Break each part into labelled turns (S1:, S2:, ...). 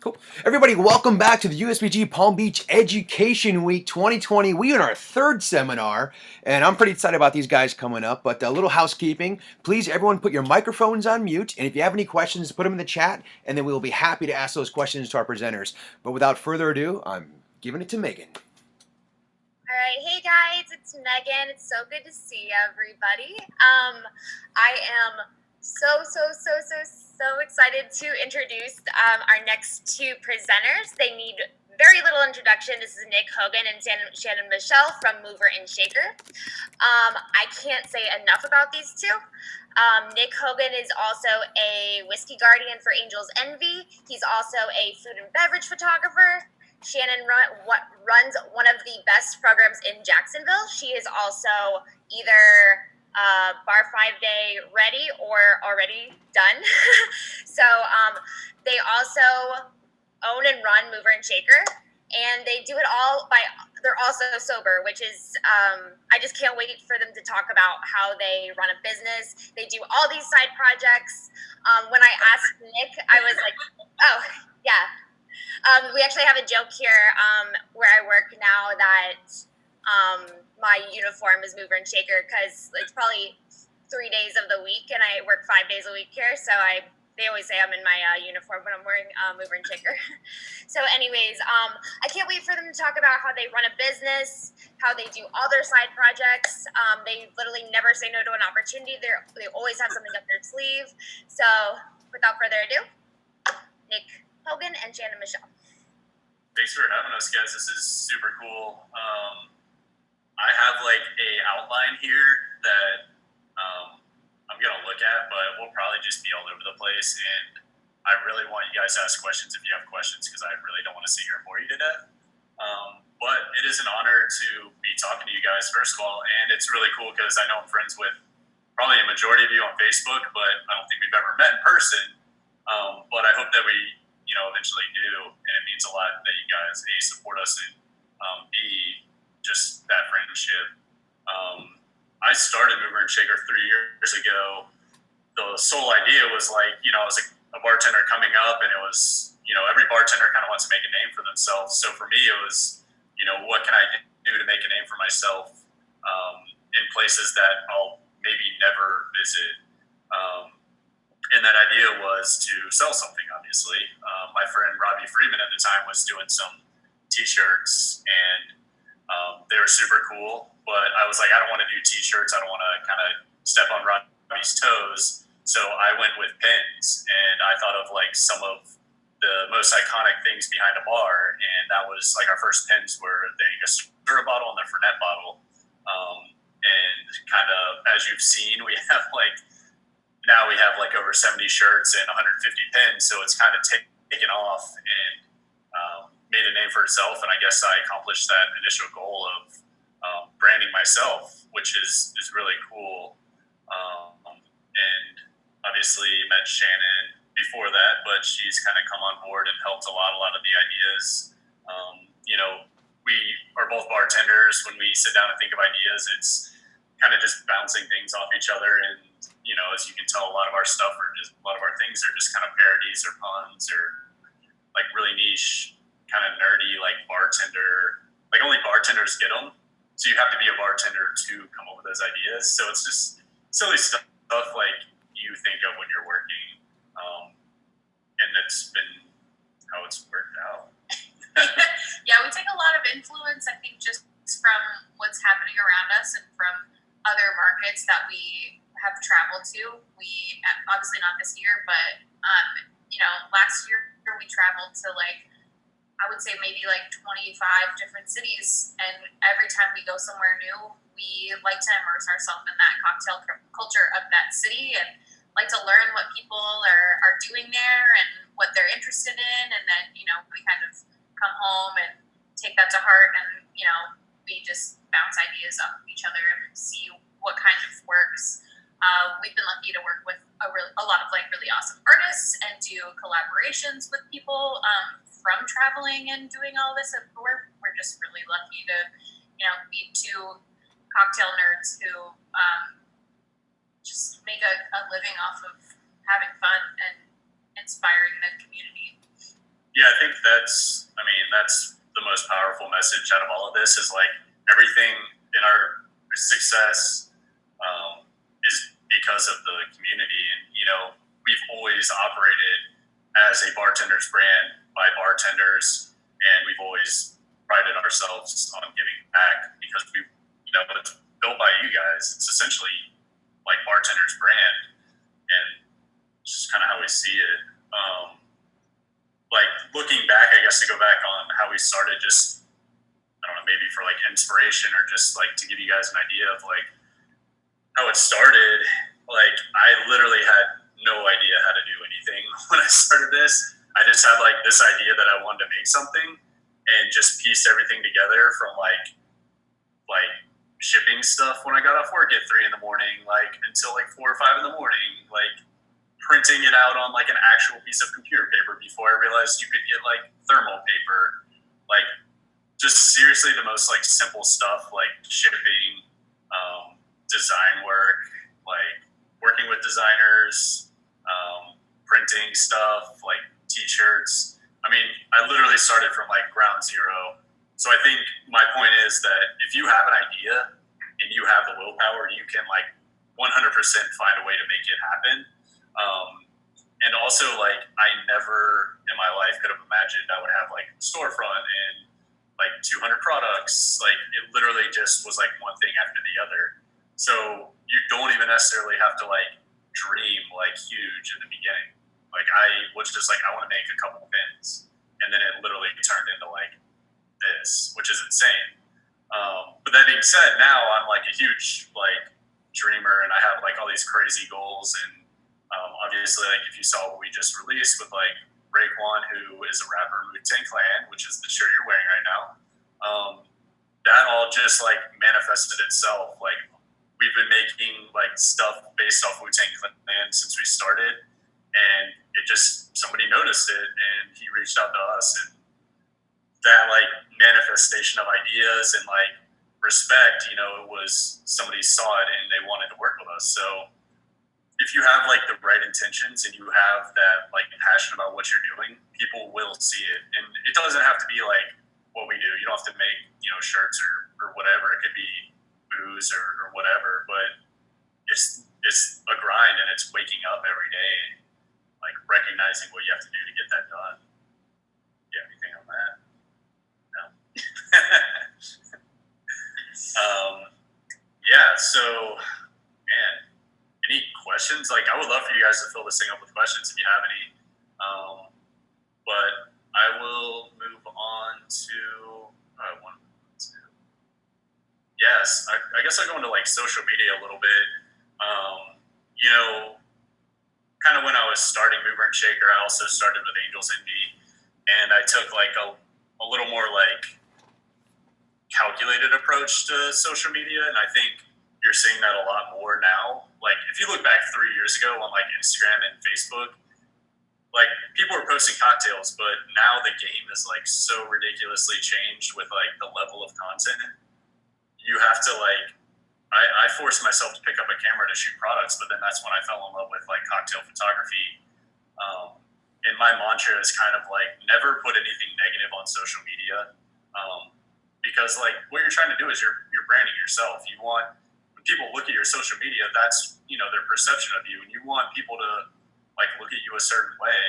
S1: Cool. Everybody, welcome back to the USBG Palm Beach Education Week 2020. We are in our third seminar, and I'm pretty excited about these guys coming up, but a little housekeeping. Please, everyone, put your microphones on mute, and if you have any questions, put them in the chat, and then we will be happy to ask those questions to our presenters. But without further ado, I'm giving it to Megan.
S2: All right, hey guys, it's Megan. It's so good to see everybody. I am so excited to introduce our next two presenters. They need very little introduction. This is Nick Hogan and Shannon Michelle from Mover and Shaker. I can't say enough about these two. Nick Hogan is also a whiskey guardian for Angel's Envy. He's also a food and beverage photographer. Shannon runs one of the best programs in Jacksonville. She is also either Bar 5-Day ready or already done. So they also own and run Mover and Shaker, and they do it all they're also sober, which is, I just can't wait for them to talk about how they run a business. They do all these side projects. When I asked Nick, I was like, oh, yeah. We actually have a joke here where I work now that my uniform is Mover and Shaker because it's probably 3 days of the week, and I work 5 days a week here. So they always say I'm in my uniform when I'm wearing Mover and Shaker. So anyways, I can't wait for them to talk about how they run a business, how they do all their side projects. They literally never say no to an opportunity. They always have something up their sleeve. So without further ado, Nick Hogan and Shannon Michelle.
S3: Thanks for having us, guys. This is super cool. I have like a outline here that I'm gonna look at, but we'll probably just be all over the place. And I really want you guys to ask questions if you have questions, because I really don't want to sit here and bore you to death. But it is an honor to be talking to you guys, first of all, and it's really cool because I know I'm friends with probably a majority of you on Facebook, but I don't think we've ever met in person. But I hope that we eventually do, and it means a lot that you guys A, support us, and B, just that friendship. I started Mover and Shaker 3 years ago. The sole idea was like, I was a bartender coming up, and it was, every bartender kind of wants to make a name for themselves. So for me, it was, what can I do to make a name for myself in places that I'll maybe never visit. And that idea was to sell something, obviously. My friend Robbie Freeman at the time was doing some T-shirts, and they were super cool. But I was like, I don't want to do T-shirts. I don't want to kind of step on Robbie's toes. So I went with pens, and I thought of like some of the most iconic things behind a bar. And that was like our first pens were the Angostura bottle and the Fernet bottle. And kind of, as you've seen, we have now we have like over 70 shirts and 150 pins, so it's kind of taken off and made a name for itself. And I guess I accomplished that initial goal of branding myself, which is really cool. And obviously met Shannon before that, but she's kind of come on board and helped a lot of the ideas. We are both bartenders. When we sit down and think of ideas, it's kind of just bouncing things off each other. And as you can tell, a lot of our stuff a lot of our things are just kind of parodies or puns or like really niche, kind of nerdy, like bartender, like only bartenders get them. So you have to be a bartender to come up with those ideas. So it's just silly stuff like you think of when you're working. And that's been how it's worked out.
S4: Yeah, we take a lot of influence, I think, just from what's happening around us and from other markets that we have traveled to. We obviously not this year, but last year we traveled to I would say maybe 25 different cities, and every time we go somewhere new, we like to immerse ourselves in that cocktail culture of that city and like to learn what people are doing there and what they're interested in, and then we kind of come home and take that to heart, and we just bounce ideas off of each other and see what kind of works. We've been lucky to work with a lot of really awesome artists and do collaborations with people from traveling and doing all this. And we're just really lucky to be two cocktail nerds who just make a living off of having fun and inspiring the community.
S3: Yeah, I think that's the most powerful message out of all of this is like everything in our success is because of the community. And, we've always operated as a bartender's brand by bartenders, and we've always prided ourselves on giving back because it's built by you guys. It's essentially like bartender's brand, and it's just kind of how we see it. Like looking back, I guess to go back on how we started, just I don't know, maybe for like inspiration or just like to give you guys an idea of like how it started. Like I literally had no idea how to do anything when I started this. I just had like this idea that I wanted to make something and just pieced everything together from like shipping stuff when I got off work at 3 a.m, like until like 4 or 5 a.m, like printing it out on like an actual piece of computer paper before I realized you could get like thermal paper, like just seriously the most like simple stuff like shipping, design work, like working with designers, printing stuff like t-shirts. I mean, I literally started from like ground zero. So I think my point is that if you have an idea and you have the willpower, you can like 100% find a way to make it happen. And also, like, I never in my life could have imagined I would have like a storefront and like 200 products. Like, it literally just was like one thing after the other. So you don't even necessarily have to like dream like huge in the beginning. Like, I was just like, I want to make a couple pins, and then it literally turned into like this, which is insane. But that being said, now I'm like a huge like dreamer, and I have like all these crazy goals. And obviously, like if you saw what we just released with like Raekwon, who is a rapper in Wu-Tang Clan, which is the shirt you're wearing right now, that all just like manifested itself. Like we've been making like stuff based off Wu-Tang Clan since we started, and it just somebody noticed it and he reached out to us, and that like manifestation of ideas and like respect, it was somebody saw it and they wanted to work with us. So if you have like the right intentions and you have that like passion about what you're doing, people will see it. And it doesn't have to be like what we do. You don't have to make, shirts or whatever. It could be booze or whatever, but it's a grind, and it's waking up every day and like recognizing what you have to do to get that done. Do you have anything on that? No. Yeah, so man, any questions? Like, I would love for you guys to fill this thing up with questions if you have any. But I will move on to yes, I guess I'll go into like social media a little bit. Kind of when I was starting Mover and Shaker, I also started with Angels Envy, and I took like a little more like calculated approach to social media, and I think you're seeing that a lot more now. Like if you look back 3 years ago on like Instagram and Facebook, like people were posting cocktails, but now the game is like so ridiculously changed with like the level of content. You have to like, I forced myself to pick up a camera to shoot products, but then that's when I fell in love with like cocktail photography. And my mantra is kind of like never put anything negative on social media, because like what you're trying to do is you're branding yourself. You want, when people look at your social media, that's their perception of you, and you want people to like look at you a certain way.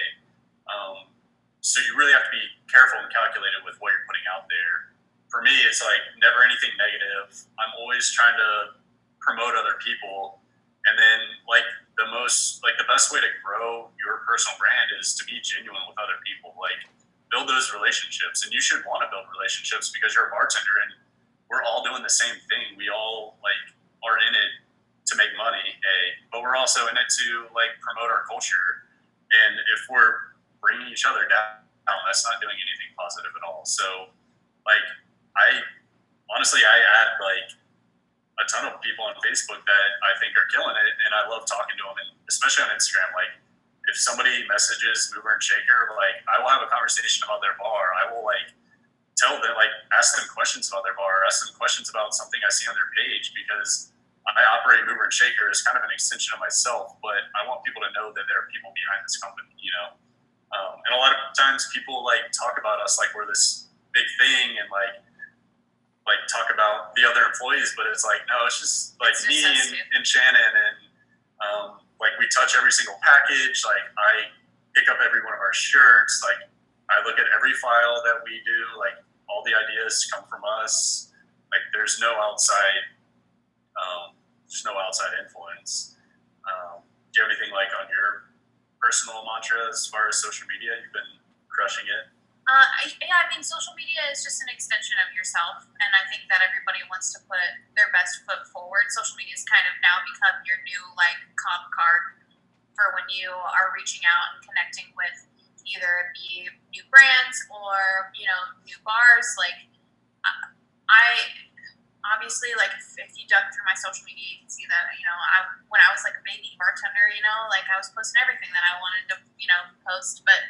S3: So you really have to be careful and calculated with what you're putting out there. For me, it's like never anything negative. I'm always trying to promote other people. And then like the best way to grow your personal brand is to be genuine with other people. Like build those relationships, and you should want to build relationships because you're a bartender and we're all doing the same thing. We all like are in it to make money, but we're also in it to like promote our culture. And if we're bringing each other down, that's not doing anything positive at all. So like, I add like a ton of people on Facebook that I think are killing it, and I love talking to them, and especially on Instagram. Like, if somebody messages Mover and Shaker, like I will have a conversation about their bar. I will like tell them, like ask them questions about their bar, ask them questions about something I see on their page, because I operate Mover and Shaker as kind of an extension of myself, but I want people to know that there are people behind this company, And a lot of times sometimes people like talk about us like we're this big thing and like talk about the other employees, but it's like, no, it's just like
S4: It's
S3: me
S4: just us
S3: and Shannon, and like we touch every single package. Like I pick up every one of our shirts. Like I look at every file that we do. Like all the ideas come from us. Like there's no outside influence. Do you have anything like on your personal mantra as far as social media? You've been crushing it.
S4: I mean, social media is just an extension of yourself, and I think that everybody wants to put their best foot forward. Social media has kind of now become your new like comp card for when you are reaching out and connecting with either be new brands or new bars. Like I obviously like if you dug through my social media, you can see that when I was like a baby bartender, like I was posting everything that I wanted to post, but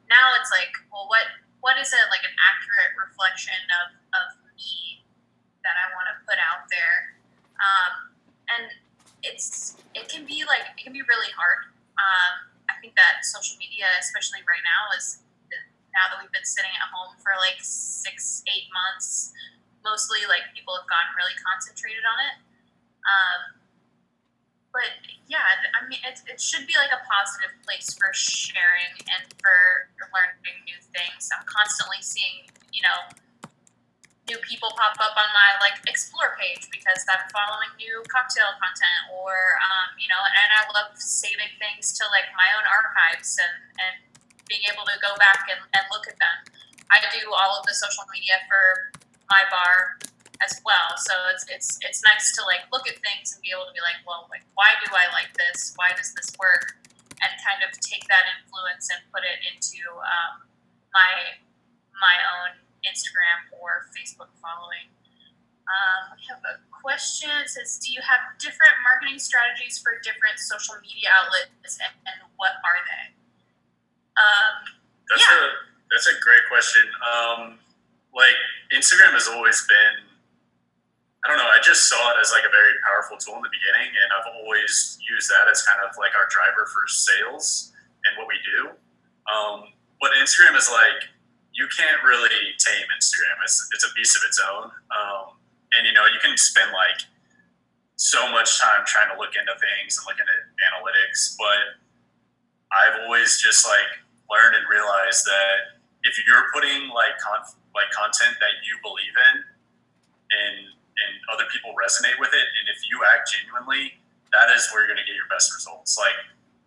S4: now it's like, well, what is it like an accurate reflection of me that I want to put out there? And it can be really hard. I think that social media, especially right now, now that we've been sitting at home for like 6-8 months, mostly like people have gotten really concentrated on it. But yeah, I mean, it should be like a positive place for sharing and for learning new things. I'm constantly seeing, new people pop up on my like explore page because I'm following new cocktail content or, and I love saving things to like my own archives and being able to go back and look at them. I do all of the social media for my bar as well, so it's nice to like look at things and be able to be like, well, like why do I like this? Why does this work? And kind of take that influence and put it into my own Instagram or Facebook following. We have a question. It says, do you have different marketing strategies for different social media outlets, and what are they?
S3: That's a great question. Like Instagram has always been, I don't know, I just saw it as like a very powerful tool in the beginning, and I've always used that as kind of like our driver for sales and what we do. But Instagram is like, you can't really tame Instagram. It's a beast of its own. And you can spend like so much time trying to look into things and looking at analytics, but I've always just like learned and realized that if you're putting like content that you believe in and other people resonate with it, and if you act genuinely, that is where you're going to get your best results. Like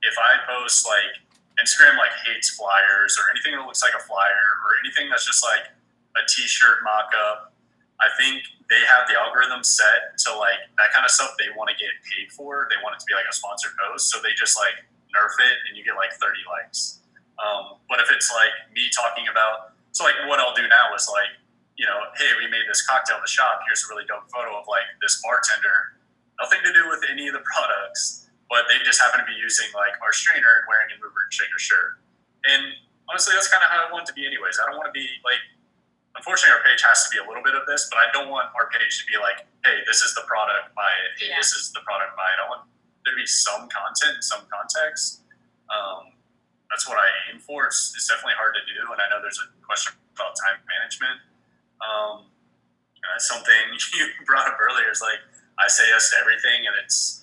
S3: if I post like Instagram like hates flyers or anything that looks like a flyer or anything that's just like a t-shirt mock-up, I think they have the algorithm set to like that kind of stuff they want to get paid for. They want it to be like a sponsored post, so they just like nerf it and you get like 30 likes. But if it's like me talking about, so like what I'll do now is like, hey, we made this cocktail in the shop. Here's a really dope photo of like this bartender. Nothing to do with any of the products, but they just happen to be using like our strainer and wearing a mover and shaker shirt. And honestly, that's kind of how I want it to be anyways. I don't want to be like, unfortunately our page has to be a little bit of this, but I don't want our page to be like, hey, this is the product, buy it. Hey, this is the product, buy it. I want there to be some content, some context. That's what I aim for. It's definitely hard to do, and I know there's a question about time management. Something you brought up earlier is like I say yes to everything, and it's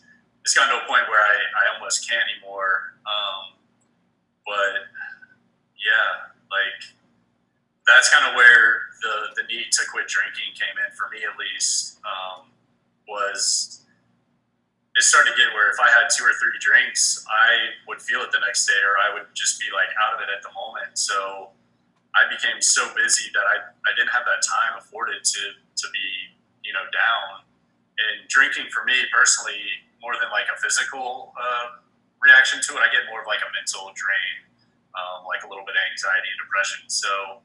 S3: gotten to a point where I almost can't anymore. But yeah, like that's kind of where the need to quit drinking came in for me, at least. Was it started to get where if I had 2 or 3 drinks, I would feel it the next day, or I would just be like out of it at the moment. So I became so busy that I didn't have that time afforded to be, down. And drinking for me personally, more than like a physical reaction to it, I get more of like a mental drain, like a little bit of anxiety and depression. So,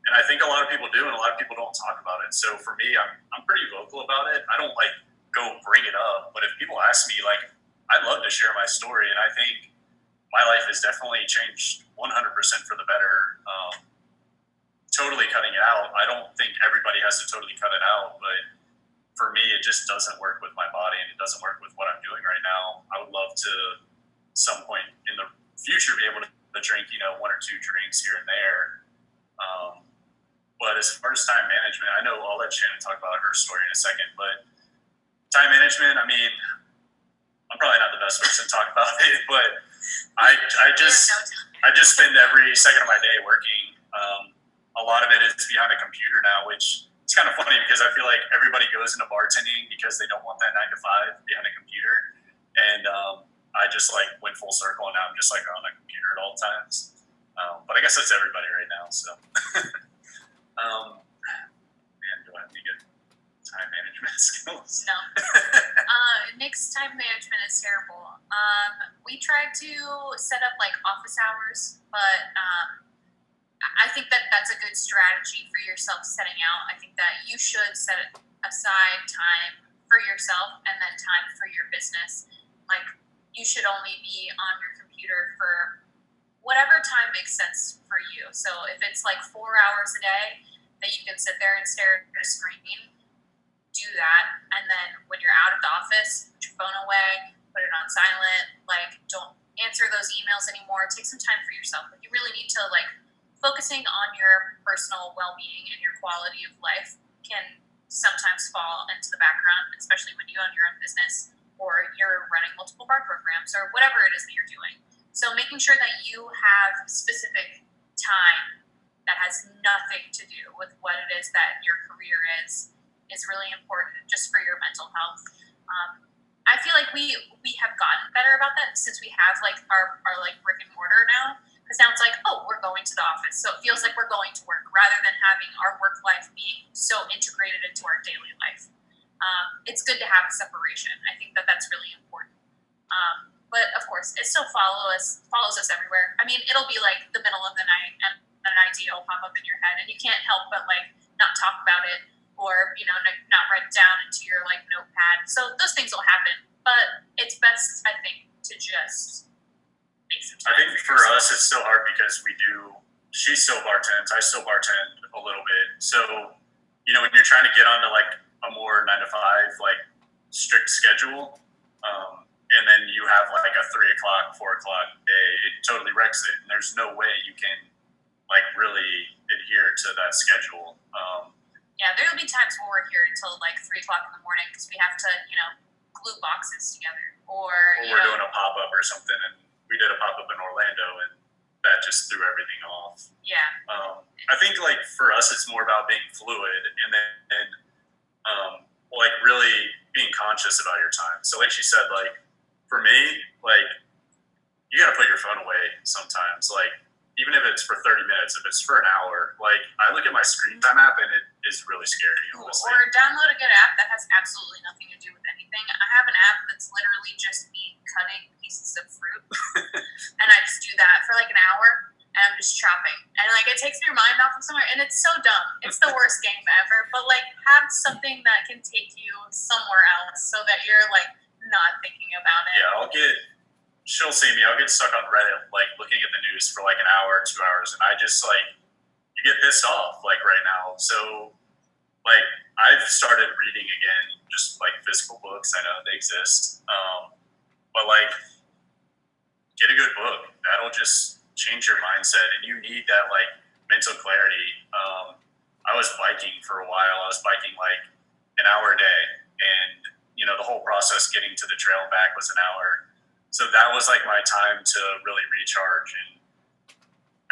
S3: and I think a lot of people do, and a lot of people don't talk about it. So for me, I'm pretty vocal about it. I don't like go bring it up, but if people ask me, like, I'd love to share my story, and I think my life has definitely changed 100% for the better. Totally cutting it out, I don't think everybody has to totally cut it out, but for me, it just doesn't work with my body, and it doesn't work with what I'm doing right now. I would love to, some point in the future, be able to drink, one or two drinks here and there. But as far as time management, I know I'll let Shannon talk about her story in a second, but time management, I mean, I'm probably not the best person to talk about it, but I just spend every second of my day working. A lot of it is behind a computer now, which it's kind of funny because I feel like everybody goes into bartending because they don't want that 9 to 5 behind a computer. And I just went full circle, and now I'm just on a computer at all times. But I guess that's everybody right now. So, man, do I have any good time management skills?
S4: No. Nick's time management is terrible. We tried to set up office hours, but I think that that's a good strategy for yourself setting out. I think that you should set aside time for yourself and then time for your business. You should only be on your computer for whatever time makes sense for you. So if it's 4 hours a day that you can sit there and stare at a screen, do that. And then when you're out of the office, put your phone away, put it on silent. Don't answer those emails anymore. Take some time for yourself. You really need to focusing on your personal well-being and your quality of life can sometimes fall into the background, especially when you own your own business or you're running multiple bar programs or whatever it is that you're doing. So making sure that you have specific time that has nothing to do with what it is that your career is really important just for your mental health. I feel like we have gotten better about that since we have our brick and mortar now. Because now it's we're going to the office. So it feels like we're going to work rather than having our work life being so integrated into our daily life. It's good to have a separation. I think that that's really important. But of course, it still follows us everywhere. I mean, it'll be the middle of the night and an idea will pop up in your head and you can't help but not talk about it or, not write it down into your notepad. So those things will happen, but it's best, I think, to just make some time.
S3: I think for us, it's still hard because she still bartends, I still bartend a little bit. So, when you're trying to get onto a more 9 to 5, strict schedule, and then you have a 3 o'clock, 4 o'clock day, it totally wrecks it. And there's no way you can really adhere to that schedule.
S4: Yeah, there'll be times when we're here until 3 o'clock in the morning because we have to, glue boxes together or
S3: we're doing a pop-up or something. And we did a pop-up in Orlando and that just threw everything off.
S4: Yeah.
S3: I think for us, it's more about being fluid and then really being conscious about your time. So like she said, for me, you got to put your phone away sometimes. Even if it's for 30 minutes, if it's for an hour, I look at my screen time app and it is really scary. Honestly.
S4: Or download a good app that has absolutely nothing to do with anything. I have an app that's literally just me cutting pieces of fruit. And I just do that for an hour and I'm just chopping. And it takes your mind off of somewhere and it's so dumb. It's the worst game ever. But have something that can take you somewhere else so that you're not thinking about it.
S3: Yeah, she'll see me. I'll get stuck on Reddit, looking at the news for an hour, 2 hours, and I just you get pissed off right now. So I've started reading again, just physical books. I know they exist, but get a good book. That'll just change your mindset, and you need that mental clarity. I was biking for a while. I was biking an hour a day, and the whole process getting to the trail and back was an hour. So that was my time to really recharge. And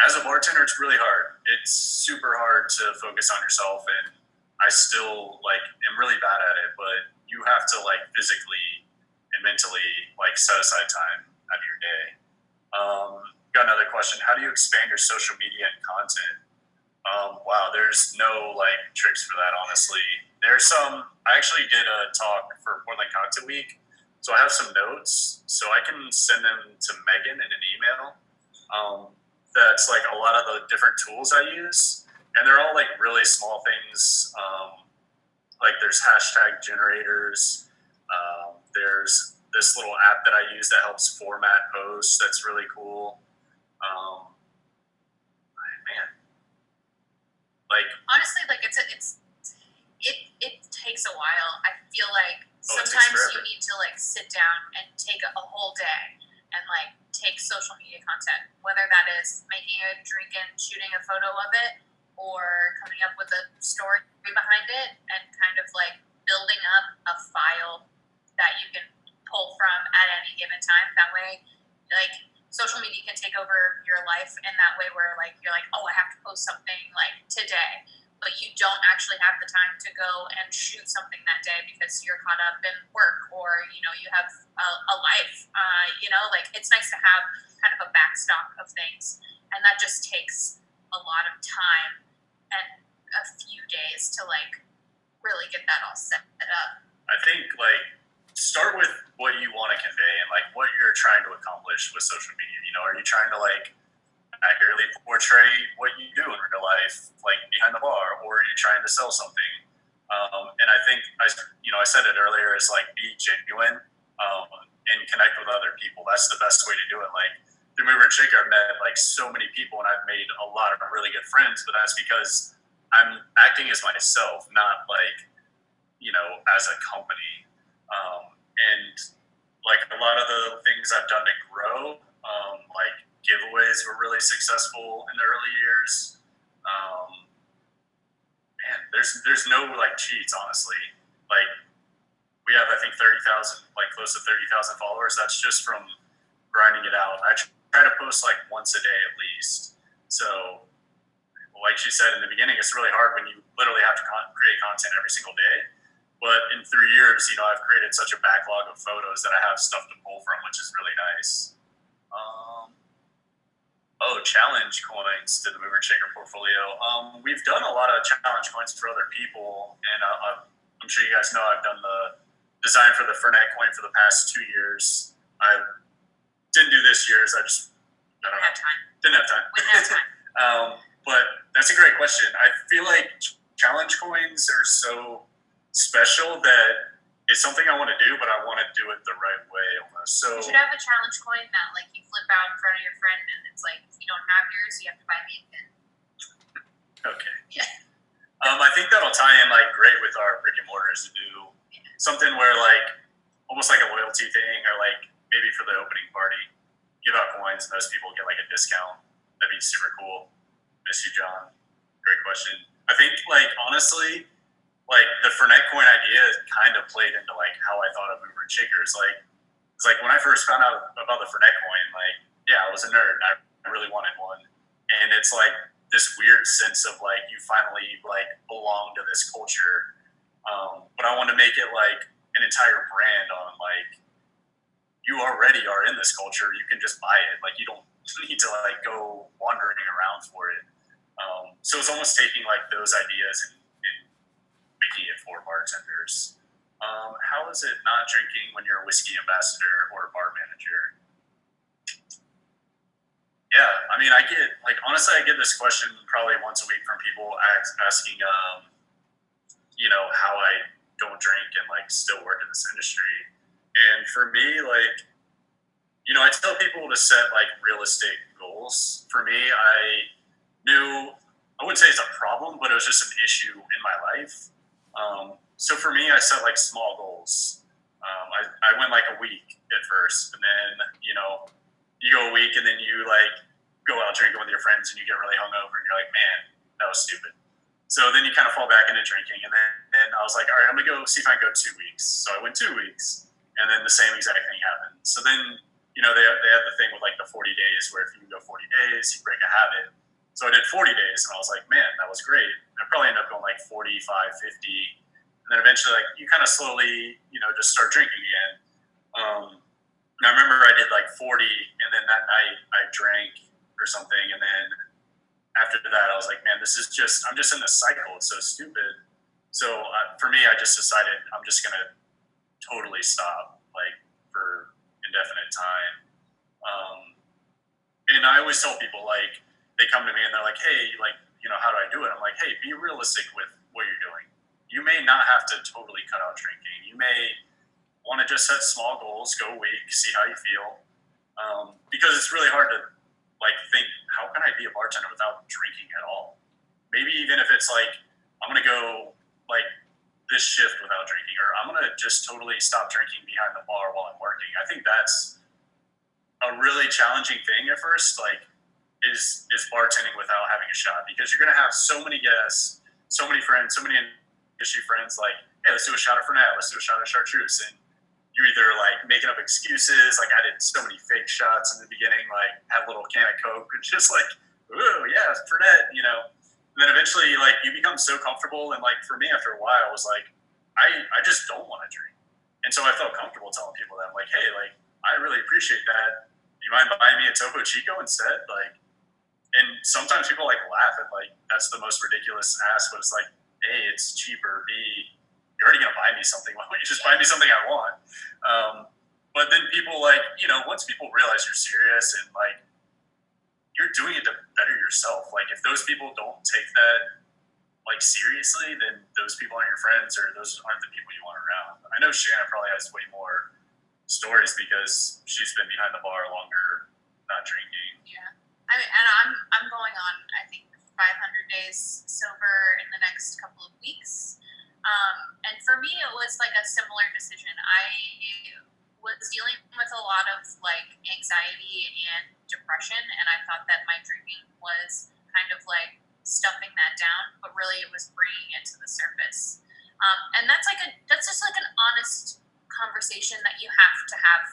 S3: as a bartender, it's really hard. It's super hard to focus on yourself, and I still am really bad at it. But you have to physically and mentally set aside time out of your day. Got another question. How do you expand your social media and content? Wow, there's no tricks for that, honestly. There's some. I actually did a talk for Portland Cocktail Week. So I have some notes, so I can send them to Megan in an email. That's a lot of the different tools I use, and they're all really small things. There's hashtag generators. There's this little app that I use that helps format posts. That's really cool. Man,
S4: honestly, it takes a while. I feel sometimes you need to sit down and take a whole day and like take social media content, whether that is making a drink and shooting a photo of it, or coming up with a story behind it, and kind of like building up a file that you can pull from at any given time. That way, like, social media can take over your life in that way where like you're like, oh, I have to post something like today, but you don't actually have the time to go and shoot something that day because you're caught up in work, or you have a life. Like, it's nice to have kind of a backstock of things, and that just takes a lot of time and a few days to like really get that all set up.
S3: I think like start with what you want to convey and like what you're trying to accomplish with social media. Are you trying to like accurately portray what you do in real life, like behind the bar, or are you trying to sell something? And I think I said it earlier, is like be genuine and connect with other people. That's the best way to do it. Like through Mover and Shaker, I've met like so many people, and I've made a lot of really good friends. But that's because I'm acting as myself, not like as a company. And like a lot of the things I've done to grow, like giveaways were really successful in the early years. Man, there's no like cheats, honestly. Like we have, I think, 30,000, like close to 30,000 followers. That's just from grinding it out. I try to post like once a day at least. So like she said in the beginning, it's really hard when you literally have to create content every single day. But in 3 years, I've created such a backlog of photos that I have stuff to pull from, which is really nice. Challenge coins to the Mover and Shaker portfolio. We've done a lot of challenge coins for other people, and I'm sure you guys know I've done the design for the Fernet coin for the past 2 years. I didn't do this year's. I just
S4: Didn't have time.
S3: Didn't have time.
S4: Wouldn't have time.
S3: But that's a great question. I feel like challenge coins are so special that it's something I want to do, but I want to do it the right way almost. So
S4: you should have a challenge coin that like you flip out in front of your friend, and it's like, if you don't have yours, you have to buy me a pin.
S3: Okay.
S4: Yeah.
S3: I think that'll tie in like great with our brick and mortars to do something where like almost like a loyalty thing, or like maybe for the opening party, give out coins and those people get like a discount. That'd be super cool. Miss you, John. Great question. I think like honestly, like the Fernet coin idea kind of played into like how I thought of Mover and Shakers. Like it's like when I first found out about the Fernet coin, like I was a nerd and I really wanted one, and it's like this weird sense of like you finally like belong to this culture. But I want to make it like an entire brand on like you already are in this culture. You can just buy it. Like you don't need to like go wandering around for it. So it's almost taking like those ideas and making it for bartenders. How is it not drinking when you're a whiskey ambassador or a bar manager? Yeah, I mean, honestly, I get this question probably once a week from people asking, how I don't drink and like still work in this industry. And for me, like, I tell people to set like realistic goals. For me, I wouldn't say it's a problem, but it was just an issue in my life. So for me, I set like small goals. I went like a week at first, and then, you go a week and then you like go out drinking with your friends and you get really hungover and you're like, man, that was stupid. So then you kind of fall back into drinking. And then I was like, all right, I'm going to go see if I can go 2 weeks. So I went 2 weeks, and then the same exact thing happened. So then, they had the thing with like the 40 days where if you can go 40 days, you break a habit. So I did 40 days and I was like, man, that was great. I probably ended up going like 45, 50. And then eventually like you kind of slowly, just start drinking again. And I remember I did like 40, and then that night I drank or something. And then after that, I was like, man, I'm just in this cycle. It's so stupid. So for me, I just decided I'm just going to totally stop like for indefinite time. And I always tell people, like, they come to me and they're like, hey, like, how do I do it? I'm like, hey, be realistic with what you're doing. You may not have to totally cut out drinking. You may want to just set small goals, go a week, see how you feel. Because it's really hard to like think, how can I be a bartender without drinking at all? Maybe even if it's like, I'm going to go like this shift without drinking, or I'm going to just totally stop drinking behind the bar while I'm working. I think that's a a really challenging thing at first, like, is bartending without having a shot, because you're gonna have so many guests, so many friends, so many industry friends, like, hey, let's do a shot of Fernet, let's do a shot of Chartreuse, and you're either like making up excuses, like I did so many fake shots in the beginning, like had a little can of Coke, and just like, ooh, yeah, it's Fernet, you know. And then eventually, like, you become so comfortable, and like for me, after a while, I was like, I just don't want to drink, and so I felt comfortable telling people that, I'm like, hey, like, I really appreciate that. Do you mind buying me a Topo Chico instead? Like, and sometimes people like laugh at, like, that's the most ridiculous ask, but it's like, A, it's cheaper. B, you're already gonna buy me something. Why don't you just buy me something I want? But then people, like, you know, once people realize you're serious and like you're doing it to better yourself, like if those people don't take that like seriously, then those people aren't your friends, or those aren't the people you want around. I know Shanna probably has way more stories because she's been behind the bar longer, not drinking.
S4: Yeah. I mean, and I'm going on, I think, 500 days sober in the next couple of weeks. And for me, it was like a similar decision. I was dealing with a lot of like anxiety and depression, and I thought that my drinking was kind of like stuffing that down, but really it was bringing it to the surface. And that's just like an honest conversation that you have to have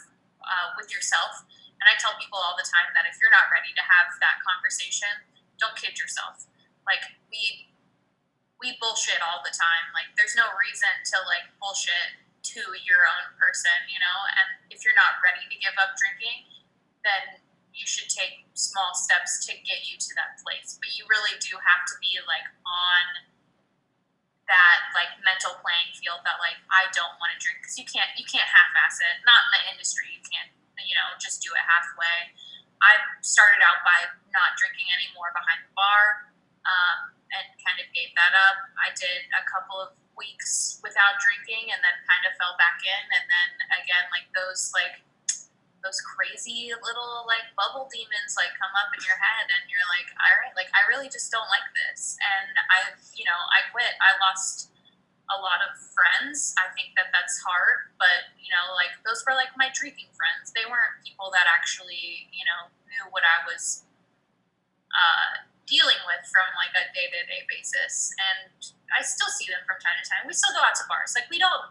S4: with yourself. And I tell people all the time that if you're not ready to have that conversation, don't kid yourself. Like, we bullshit all the time. Like, there's no reason to like bullshit to your own person, you know. And if you're not ready to give up drinking, then you should take small steps to get you to that place. But you really do have to be like on that like mental playing field that like, I don't want to drink, because you can't half-ass it. Not in the industry, you can't, you know, just do it halfway. I started out by not drinking anymore behind the bar, and kind of gave that up. I did a couple of weeks without drinking and then kind of fell back in. And then again, like those crazy little like bubble demons like come up in your head, and you're like, all right, like I really just don't like this. And I quit. I lost a lot of friends. I think that that's hard, but you know, like those were like my drinking friends. They weren't people that actually, you know, knew what I was dealing with from like a day-to-day basis. And I still see them from time to time. We still go out to bars. Like we don't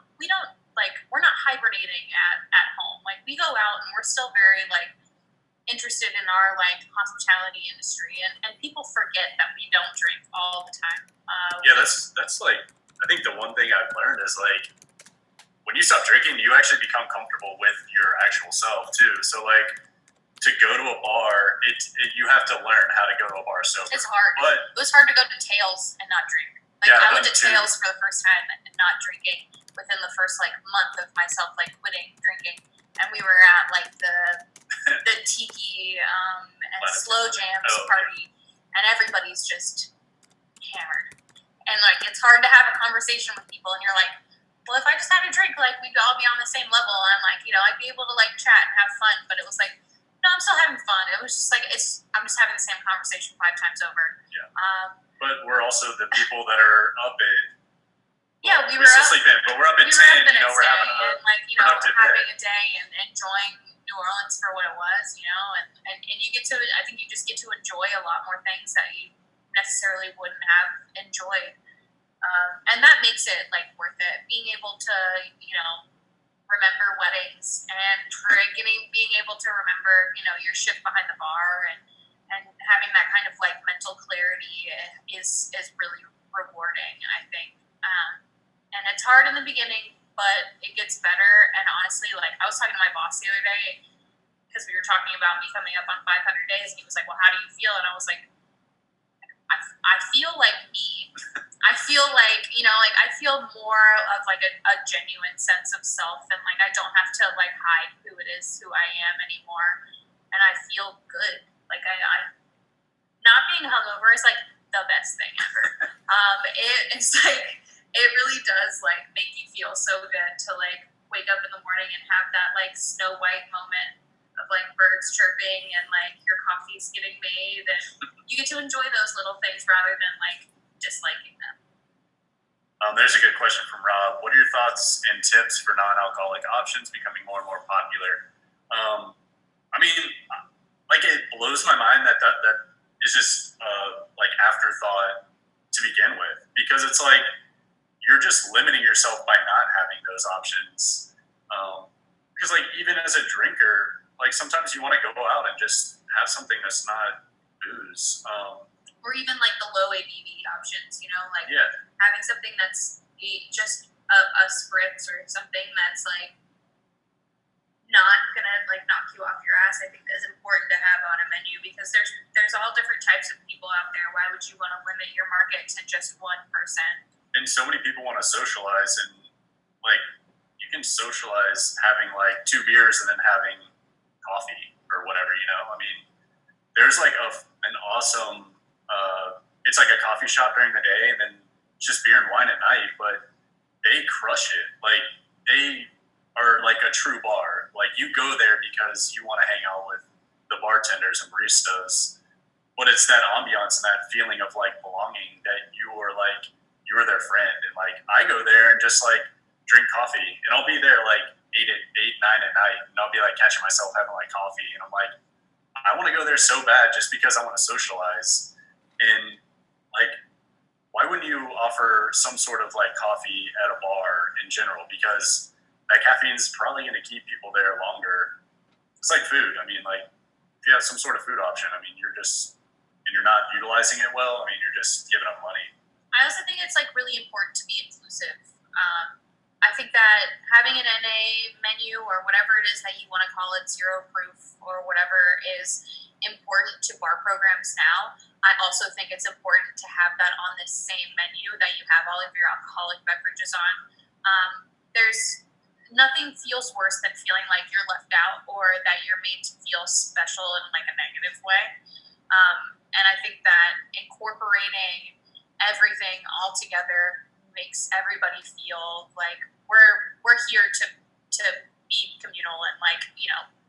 S4: like, we're not hibernating at home. Like we go out and we're still very like interested in our like hospitality industry, and people forget that we don't drink all the time.
S3: Yeah, that's like, I think the one thing I've learned is like, when you stop drinking, you actually become comfortable with your actual self too. So like, to go to a bar, you have to learn how to go to a bar sober.
S4: It's hard.
S3: But
S4: it was hard to go to Tails and not drink. Like
S3: yeah,
S4: I went to Tails for the first time and not drinking within the first like month of myself like quitting drinking. And we were at like the tiki and slow jams party, and everybody's just hammered. And like it's hard to have a conversation with people, and you're like, well, if I just had a drink, like we'd all be on the same level, and I'm like, you know, I'd be able to like chat and have fun. But it was like, no, I'm still having fun. It was just like I'm just having the same conversation 5 times over.
S3: Yeah. But we're also the people that are up at.
S4: Yeah, we
S3: still sleep in, but we're up at 10. You know, we're having
S4: a
S3: productive
S4: having
S3: day.
S4: a day and enjoying New Orleans for what it was. You know, and you get to, I think you just get to enjoy a lot more things that you necessarily wouldn't have enjoyed, and that makes it like worth it. Being able to, you know, remember weddings and being able to remember, you know, your shift behind the bar, and having that kind of like mental clarity is really rewarding, I think. And it's hard in the beginning, but it gets better. And honestly, like I was talking to my boss the other day because we were talking about me coming up on 500 days, and he was like, well, how do you feel? And I was like, I feel like me. I feel like, you know, like I feel more of like a genuine sense of self, and like I don't have to like hide who it is, who I am anymore. And I feel good. Like I not being hungover is like the best thing ever. It's like, it really does like make you feel so good to like wake up in the morning and have that like Snow White moment of like birds chirping and like your coffee's getting made, and you get to enjoy those little things rather than like disliking them.
S3: There's a good question from Rob. What are your thoughts and tips for non-alcoholic options becoming more and more popular? I mean, like it blows my mind that is just like afterthought to begin with, because it's like you're just limiting yourself by not having those options. Because like even as a drinker, like sometimes you want to go out and just have something that's not booze.
S4: Or even like the low ABV options, like
S3: Yeah,
S4: having something that's just a spritz or something that's like not gonna like knock you off your ass. I think is important to have on a menu, because there's all different types of people out there. Why would you want to limit your market to just one person?
S3: and so many people want to socialize, and like you can socialize having like 2 beers and then having coffee or whatever. I mean, there's like an awesome. It's like a coffee shop during the day, and then just beer and wine at night. But they crush it. Like they are like a true bar. Like you go there because you want to hang out with the bartenders and baristas. But it's that ambiance and that feeling of like belonging that you're their friend. And like I go there and just like drink coffee, and I'll be there like 8, 9 at night, and I'll be like catching myself having like coffee, and I'm like, I want to go there so bad just because I want to socialize. And like, why wouldn't you offer some sort of like coffee at a bar in general? Because that caffeine is probably going to keep people there longer. It's like food. I mean, like if you have some sort of food option, I mean, you're not utilizing it well. I mean, you're just giving up money.
S4: I also think it's like really important to be inclusive. I think that having an NA menu or whatever it is that you want to call it, zero proof or whatever, is important to bar programs now. I also think it's important to have that on the same menu that you have all of your alcoholic beverages on. There's nothing feels worse than feeling like you're left out or that you're made to feel special in like a negative way. And I think that incorporating everything all together makes everybody feel like we're here to be communal and like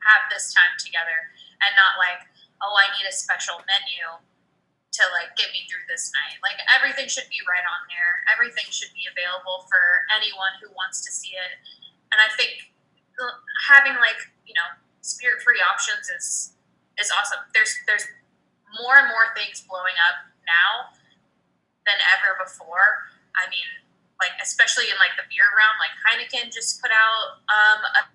S4: have this time together, and not like, oh, I need a special menu to like get me through this night. Like everything should be right on there. Everything should be available for anyone who wants to see it. And I think having like spirit free options is awesome. There's more and more things blowing up now than ever before. I mean, like especially in like the beer realm, like Heineken just put out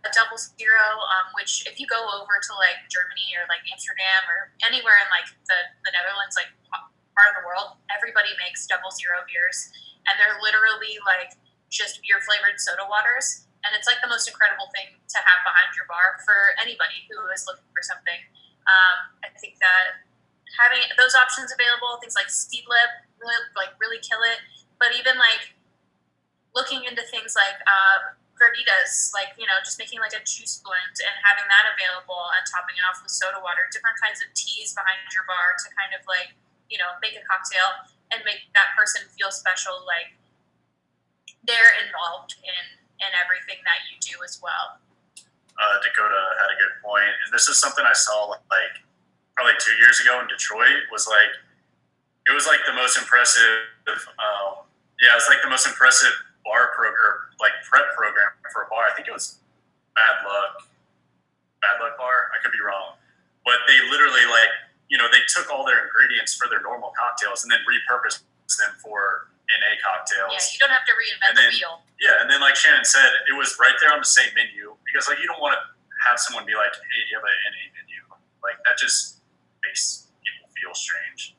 S4: a double zero, which if you go over to like Germany or like Amsterdam or anywhere in like the Netherlands, like part of the world, everybody makes double zero beers, and they're literally like just beer flavored soda waters, and it's like the most incredible thing to have behind your bar for anybody who is looking for something. I think that having those options available, things like Seedlip, really kill it. But even like looking into things like Verditas, like just making like a juice blend and having that available and topping it off with soda water, different kinds of teas behind your bar to kind of like make a cocktail and make that person feel special, like they're involved in everything that you do as well.
S3: Dakota had a good point, and this is something I saw like probably 2 years ago in Detroit. It was like the most impressive. It's like the most impressive bar program, like prep program for a bar. I think it was Bad Luck Bar. I could be wrong, but they literally they took all their ingredients for their normal cocktails and then repurposed them for NA cocktails.
S4: Yeah, you don't have to reinvent the wheel.
S3: Yeah, and then like Shannon said, it was right there on the same menu, because like you don't want to have someone be like, "Hey, do you have an NA menu?" Like that just makes people feel strange.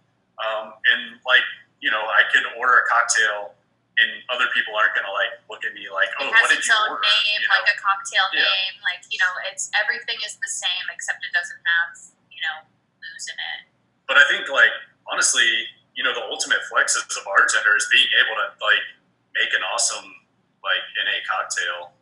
S3: And like I could order a cocktail, and other people aren't gonna like look at me like, "Oh, what did you order?"
S4: It has its own name, like a cocktail name. Like it's everything is the same except it doesn't have booze in it.
S3: But I think like honestly, the ultimate flex as a bartender is being able to like make an awesome like NA cocktail.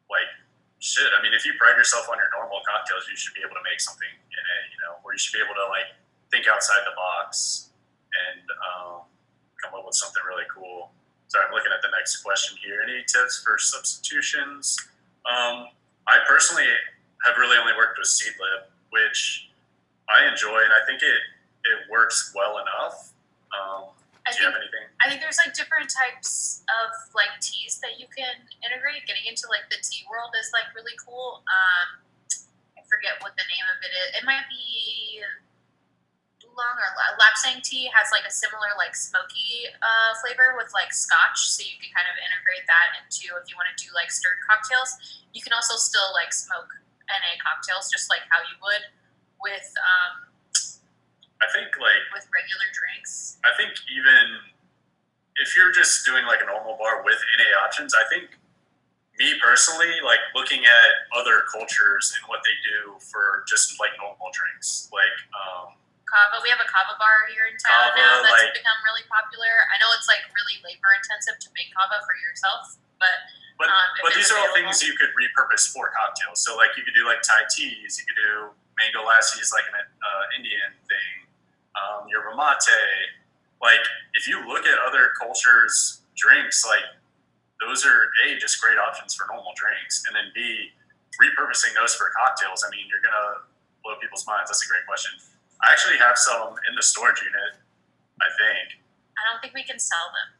S3: Like shit, I mean, if you pride yourself on your normal cocktails, you should be able to make something NA, or you should be able to like think outside the box and come up with something really cool. So I'm looking at the next question here. Any tips for substitutions? I personally have really only worked with Seedlip, which I enjoy, and I think it works well enough. Do you have anything?
S4: I think there's like different types of like teas that you can integrate. Getting into like the tea world is like really cool. I forget what the name of it is. It might be Oolong or Lapsang tea has like a similar like smoky flavor with like Scotch, so you can kind of integrate that into if you want to do like stirred cocktails. You can also still like smoke NA cocktails just like how you would with
S3: I think like
S4: with regular drinks.
S3: I think even if you're just doing like a normal bar with NA options, I think me personally, like looking at other cultures and what they do for just like normal drinks, like
S4: Kava. We have a kava bar here in town
S3: Kava,
S4: now that's
S3: like-
S4: become really popular. I know it's like really labor intensive to make kava for yourself, but
S3: But
S4: if
S3: these
S4: it's
S3: are all
S4: available.
S3: things you could repurpose for cocktails. So like you could do like Thai teas, you could do mango lassies like an Indian thing, yerba mate. Like if you look at other cultures' drinks, like those are A, just great options for normal drinks, and then B, repurposing those for cocktails. I mean, you're gonna blow people's minds. That's a great question. I actually have some in the storage unit, I think.
S4: I don't think we can sell them,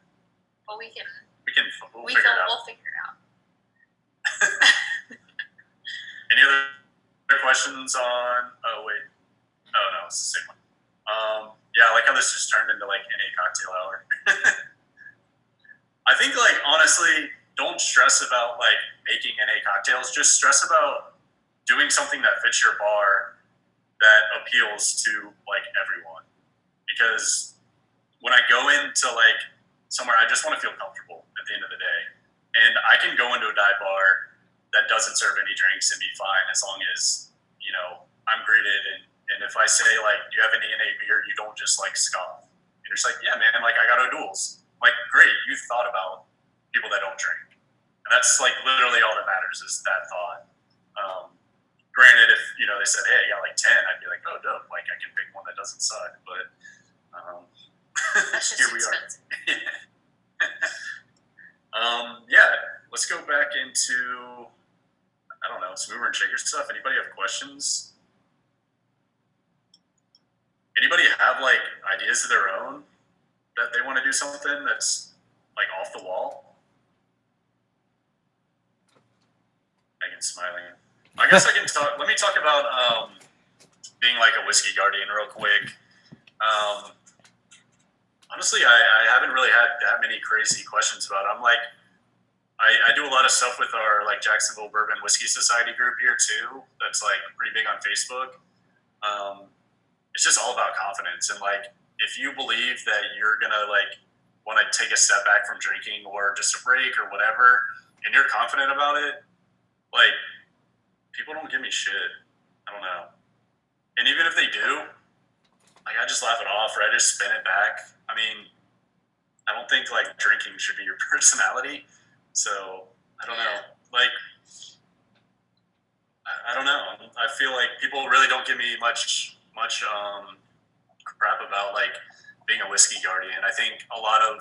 S4: but we'll
S3: We'll figure it out.
S4: We'll figure it out.
S3: Any other questions on? Oh wait, oh no, it's the same one. Yeah, I like how this just turned into like NA cocktail hour. I think like honestly, don't stress about like making NA cocktails. Just stress about doing something that fits your bar that appeals to like everyone. Because when I go into like somewhere, I just want to feel comfortable at the end of the day. And I can go into a dive bar that doesn't serve any drinks and be fine as long as, you know, I'm greeted. And if I say, like, do you have any NA beer, you don't just, like, scoff. And you're just like, yeah, man, like, I got O'Doul's. Like, great, you thought about people that don't drink. And that's, like, literally all that matters is that thought. Granted, if, you know, they said, hey, I got, like, 10, I'd be like, oh, dope. Like, I can pick one that doesn't suck. But
S4: That's just
S3: here we are.
S4: expensive.
S3: Yeah, let's go back into, I don't know, some mover and shaker stuff. Anybody have questions? Anybody have like ideas of their own that they want to do something that's like off the wall? Megan's smiling. I guess I can talk. Let me talk about being like a whiskey guardian real quick. Honestly, I haven't really had that many crazy questions about it. I'm like, I do a lot of stuff with our like Jacksonville Bourbon Whiskey Society group here too. That's like pretty big on Facebook. It's just all about confidence. And like, if you believe that you're gonna like want to take a step back from drinking or just a break or whatever, and you're confident about it, like people don't give me shit. I don't know. And even if they do, like I just laugh it off or I just spin it back. I mean, I don't think like drinking should be your personality. So I don't know. Like, I don't know. I feel like people really don't give me much crap about like being a whiskey guardian. I think a lot of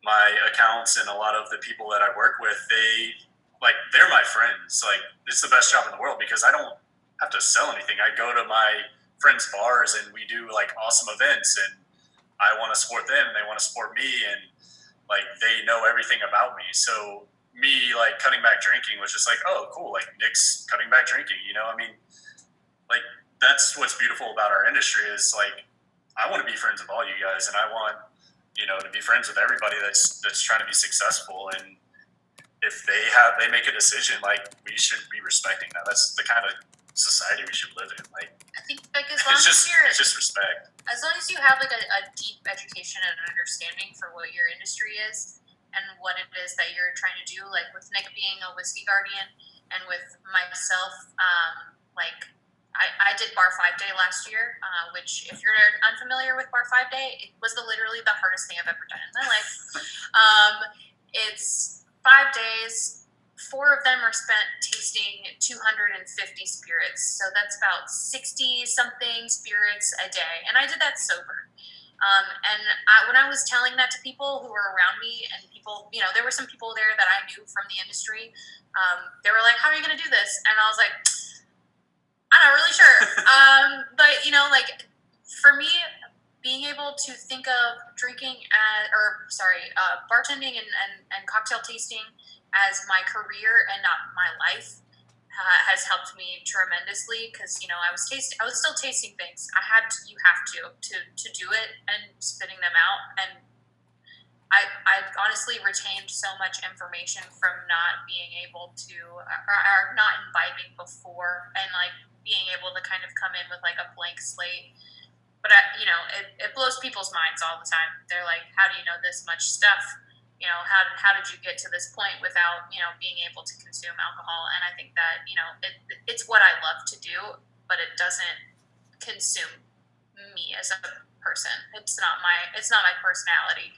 S3: my accounts and a lot of the people that I work with, they're my friends. Like it's the best job in the world because I don't have to sell anything. I go to my friends' bars and we do like awesome events and I want to support them and they want to support me and like they know everything about me. So me like cutting back drinking was just like, oh cool, like Nick's cutting back drinking, you know? I mean, like that's what's beautiful about our industry is like I want to be friends with all you guys and I want, you know, to be friends with everybody that's trying to be successful. And if they make a decision, like we should be respecting that. That's the kind of society we should live in. Like
S4: I think like as long as
S3: it's just respect.
S4: As long as you have like a deep education and an understanding for what your industry is and what it is that you're trying to do, like with Nick being a whiskey guardian and with myself, like I did Bar 5 Day last year, which if you're unfamiliar with Bar 5 Day, it was literally the hardest thing I've ever done in my life. It's 5 days. 4 of them are spent tasting 250 spirits. So that's about 60 something spirits a day. And I did that sober. When I was telling that to people who were around me and people, you know, there were some people there that I knew from the industry. They were like, how are you going to do this? And I was like, I'm not really sure. But, you know, like for me, being able to think of bartending and cocktail tasting as my career and not my life has helped me tremendously because I was still tasting things. You have to do it and spitting them out. And I honestly retained so much information from not being able to or not imbibing before, and like being able to kind of come in with like a blank slate. But it blows people's minds all the time. They're like, how do you know this much stuff? How did you get to this point without being able to consume alcohol? And I think that it's what I love to do, but it doesn't consume me as a person. It's not my personality.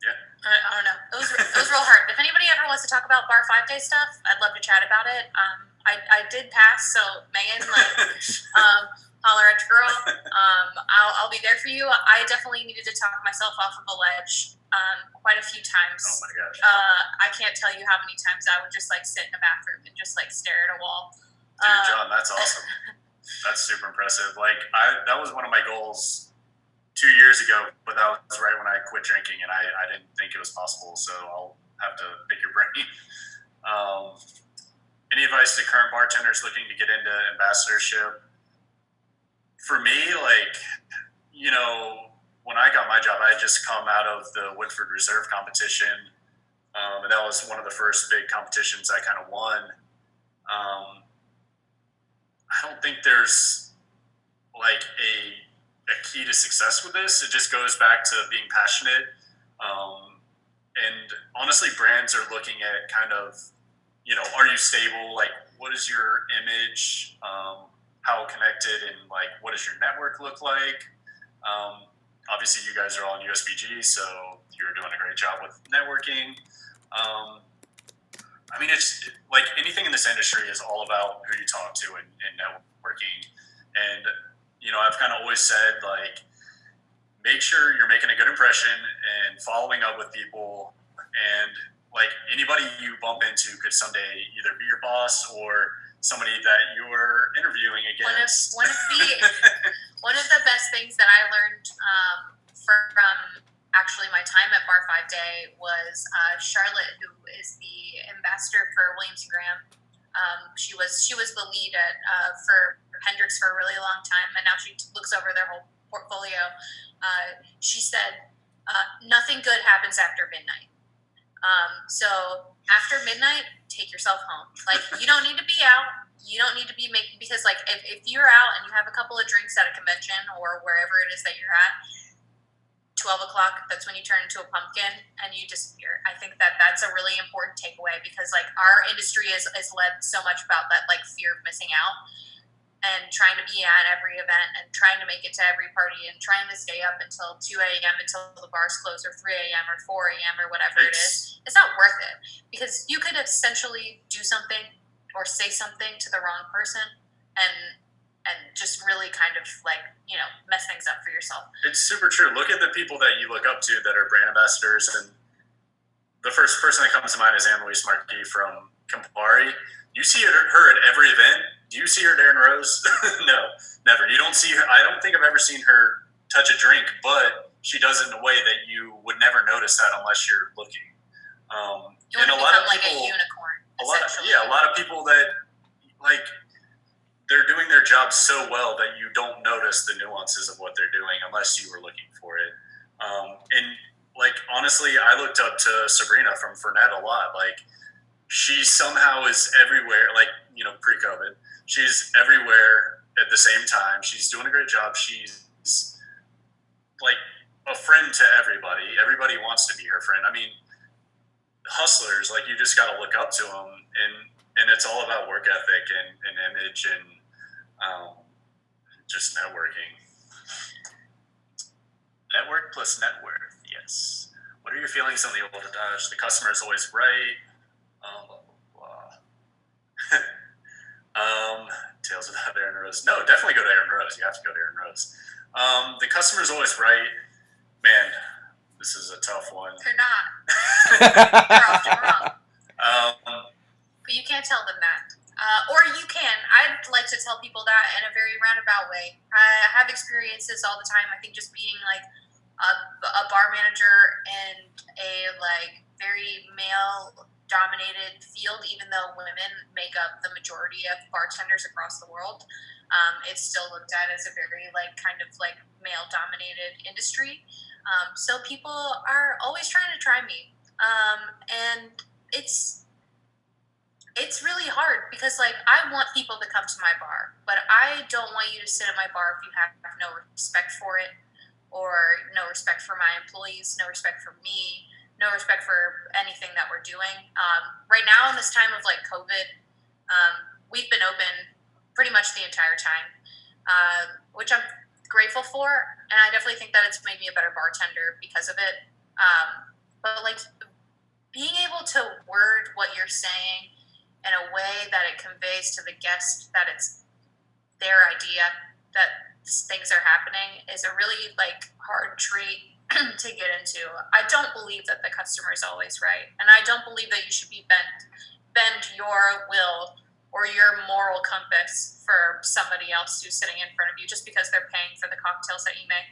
S3: Yeah.
S4: I don't know. It was real hard. If anybody ever wants to talk about Bar 5 Day stuff, I'd love to chat about it. I did pass, so Megan, holler at your girl. I'll be there for you. I definitely needed to talk myself off of a ledge quite a few times.
S3: Oh my gosh.
S4: I can't tell you how many times I would just like sit in a bathroom and just like stare at a wall.
S3: Dude, John, that's awesome. That's super impressive. Like that was one of my goals 2 years ago, but that was right when I quit drinking, and I didn't think it was possible. So I'll have to pick your brain. Any advice to current bartenders looking to get into ambassadorship? For me, when I got my job, I had just come out of the Woodford Reserve competition, and that was one of the first big competitions I kind of won. I don't think there's like a key to success with this. It just goes back to being passionate. And honestly, brands are looking at kind of, are you stable? Like, what is your image? How connected, and like, what does your network look like? Obviously, you guys are all in USBG, so you're doing a great job with networking. I mean, it's like anything in this industry is all about who you talk to and networking. And, I've kind of always said, like, make sure you're making a good impression and following up with people. And, like, anybody you bump into could someday either be your boss or somebody that you're interviewing against.
S4: One of the best things that I learned from actually my time at Bar 5 Day was Charlotte, who is the ambassador for Williams & Graham. She was the lead for Hendrix for a really long time, and now she looks over their whole portfolio. She said, nothing good happens after midnight. So after midnight, take yourself home. Like, you don't need to be out. You don't need to be making, because like if you're out and you have a couple of drinks at a convention or wherever it is that you're at, 12 o'clock, that's when you turn into a pumpkin and you disappear. I think that that's a really important takeaway, because like our industry is led so much about that like fear of missing out and trying to be at every event and trying to make it to every party and trying to stay up until 2 a.m. until the bars close, or 3 a.m. or 4 a.m. or whatever it is. It's not worth it, because you could essentially do something or say something to the wrong person and just really kind of like, mess things up for yourself.
S3: It's super true. Look at the people that you look up to that are brand ambassadors, and the first person that comes to mind is Annalise Marquis from Campari. You see her at every event. Do you see her at Aaron Rose? No, never. You don't see her. I don't think I've ever seen her touch a drink, but she does it in a way that you would never notice that unless you're looking.
S4: You want to become like a unicorn.
S3: A lot of people that like, they're doing their job so well that you don't notice the nuances of what they're doing unless you were looking for it. And like, honestly, I looked up to Sabrina from Fernet a lot. Like, she somehow is everywhere, like, pre-COVID. She's everywhere at the same time. She's doing a great job. She's like a friend to everybody. Everybody wants to be her friend. I mean, hustlers, like, you just got to look up to them, and it's all about work ethic and image and just networking. Network plus net worth, yes. What are your feelings on the old adage? The customer is always right. Blah, blah, blah. Tales about Aaron Rose. No, definitely go to Aaron Rose. You have to go to Aaron Rose. The customer is always right. Man, this is a tough one.
S4: They're not. They're often wrong. But you can't tell them that. Or you can. I'd like to tell people that in a very roundabout way. I have experiences all the time. I think just being like a bar manager in a like very male dominated field, even though women make up the majority of bartenders across the world. It's still looked at as a very kind of male dominated industry. So people are always trying to try me. And it's really hard because I want people to come to my bar, but I don't want you to sit at my bar if you have no respect for it, or no respect for my employees, no respect for me, no respect for anything that we're doing. Right now in this time of COVID, we've been open pretty much the entire time, which I'm grateful for, and I definitely think that it's made me a better bartender because of it. But being able to word what you're saying in a way that it conveys to the guest that it's their idea that things are happening is a really hard trait to get into. I don't believe that the customer is always right, and I don't believe that you should be bend your will or your moral compass for somebody else who's sitting in front of you just because they're paying for the cocktails that you make.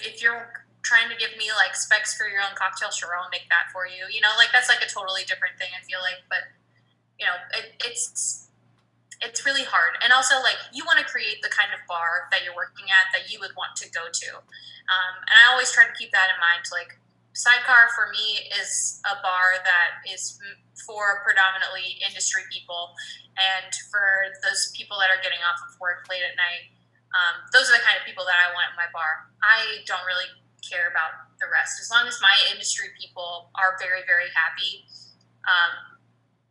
S4: If you're trying to give me specs for your own cocktail, sure, I'll make that for you. That's a totally different thing, I feel like. But it's really hard. And also you want to create the kind of bar that you're working at that you would want to go to. And I always try to keep that in mind. Sidecar for me is a bar that is for predominantly industry people, and for those people that are getting off of work late at night. Those are the kind of people that I want in my bar. I don't really care about the rest. As long as my industry people are very, very happy,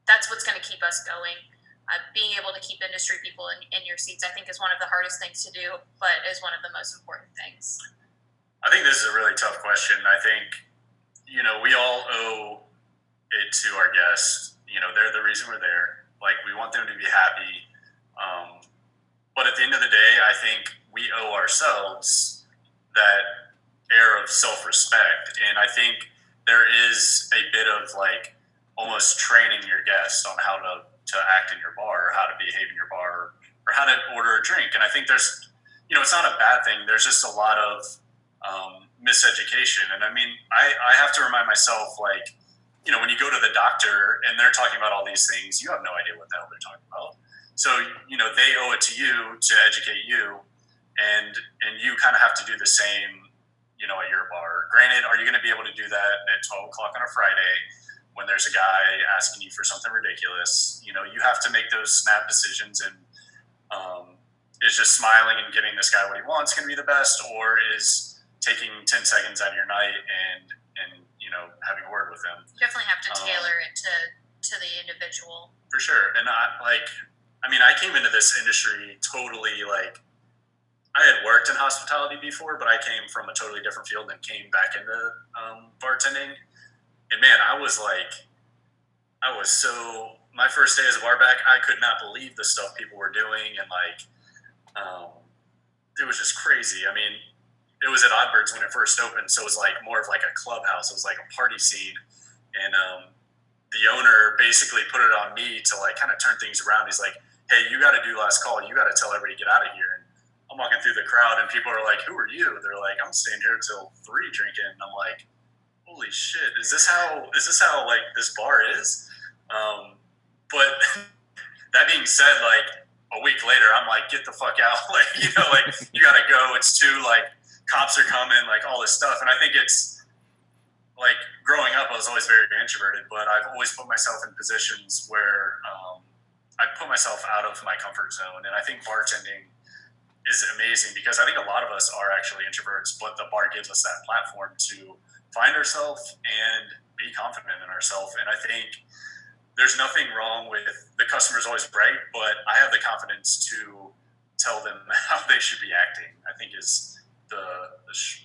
S4: that's what's going to keep us going. Being able to keep industry people in your seats, I think, is one of the hardest things to do, but is one of the most important things.
S3: I think this is a really tough question. I think, we all owe it to our guests. They're the reason we're there. We want them to be happy. But at the end of the day, I think we owe ourselves that air of self-respect. And I think there is a bit of almost training your guests on how to act in your bar, or how to behave in your bar, or how to order a drink. And I think there's, it's not a bad thing. There's just a lot of miseducation. And I mean, I have to remind myself, when you go to the doctor and they're talking about all these things, you have no idea what the hell they're talking about. So, they owe it to you to educate you, and you kind of have to do the same, at your bar. Granted, are you going to be able to do that at 12 o'clock on a Friday when there's a guy asking you for something ridiculous? You have to make those snap decisions, and is just smiling and giving this guy what he wants going to be the best, or is taking 10 seconds out of your night and having a word with him?
S4: You definitely have to tailor it to the individual.
S3: For sure. And I came into this industry totally I had worked in hospitality before, but I came from a totally different field and came back into bartending. And man, I was so, my first day as a bar back, I could not believe the stuff people were doing, and it was just crazy. I mean, it was at Oddbirds when it first opened, so it was more of a clubhouse. It was a party scene, and the owner basically put it on me to kind of turn things around. He's like, "Hey, you got to do last call. You got to tell everybody to get out of here." And I'm walking through the crowd, and people are like, "Who are you?" They're like, "I'm staying here till 3 drinking." And I'm like, "Holy shit! Is this how this bar is?" But that being said, a week later, I'm like, "Get the fuck out!" You gotta go. It's too cops are coming, all this stuff. And I think it's growing up, I was always very introverted, but I've always put myself in positions where I put myself out of my comfort zone. And I think bartending is amazing because I think a lot of us are actually introverts, but the bar gives us that platform to find ourselves and be confident in ourselves. And I think there's nothing wrong with the customer's always right, but I have the confidence to tell them how they should be acting, I think is the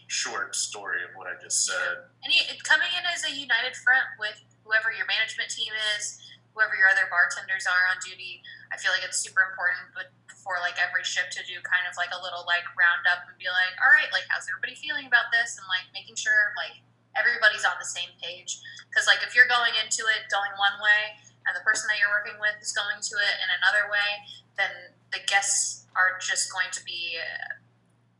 S3: short story of what I just said.
S4: And coming in as a united front with whoever your management team is, whoever your other bartenders are on duty, I feel like it's super important. But before every shift to do kind of a little roundup and be like, all right, how's everybody feeling about this, and making sure everybody's on the same page. Because if you're going into it going one way and the person that you're working with is going to it in another way, then the guests are just going to be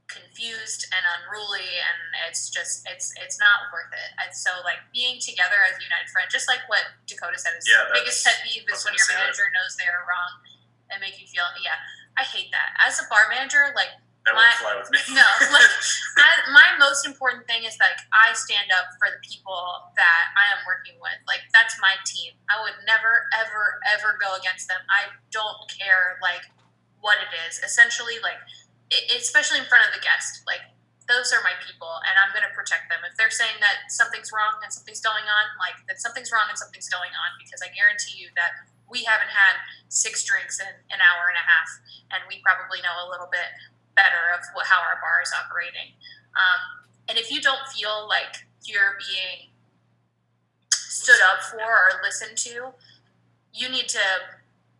S4: confused abused and unruly, and it's just it's not worth it. And so like being together as a united front, just like what Dakota said, is biggest pet peeve is when your manager knows they are wrong and make you feel I hate that. As a bar manager, like
S3: that wouldn't fly with me.
S4: No, like my most important thing is like I stand up for the people that I am working with. Like that's my team. I would never ever ever go against them. I don't care like what it is. Essentially, like especially in front of the guest, like those are my people, and I'm going to protect them. If they're saying that something's wrong and something's going on, like that something's wrong and something's going on, because I guarantee you that we haven't had 6 drinks in an hour and a half, and we probably know a little bit better of how our bar is operating. And if you don't feel like you're being stood up for or listened to, you need to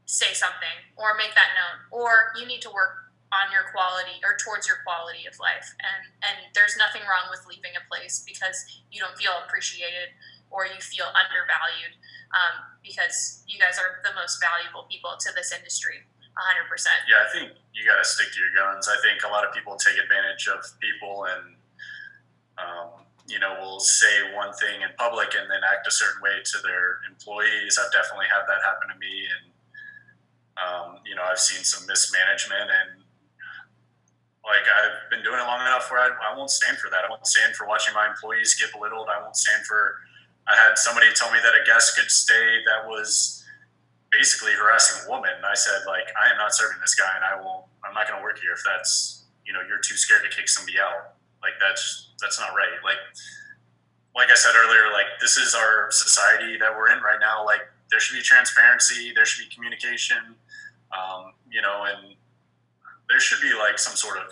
S4: say something or make that known, or you need to work on your quality or towards your quality of life. And there's nothing wrong with leaving a place because you don't feel appreciated or you feel undervalued, because you guys are the most valuable people to this industry. 100%.
S3: Yeah, I think you got to stick to your guns. I think a lot of people take advantage of people and, will say one thing in public and then act a certain way to their employees. I've definitely had that happen to me. And, I've seen some mismanagement, and like I've been doing it long enough where I won't stand for that. I won't stand for watching my employees get belittled. I won't stand for, I had somebody tell me that a guest could stay that was basically harassing a woman. And I said, like, I am not serving this guy, and I'm not going to work here if that's, you're too scared to kick somebody out. Like, that's not right. Like I said earlier, like, this is our society that we're in right now. Like, there should be transparency, there should be communication, and there should be like some sort of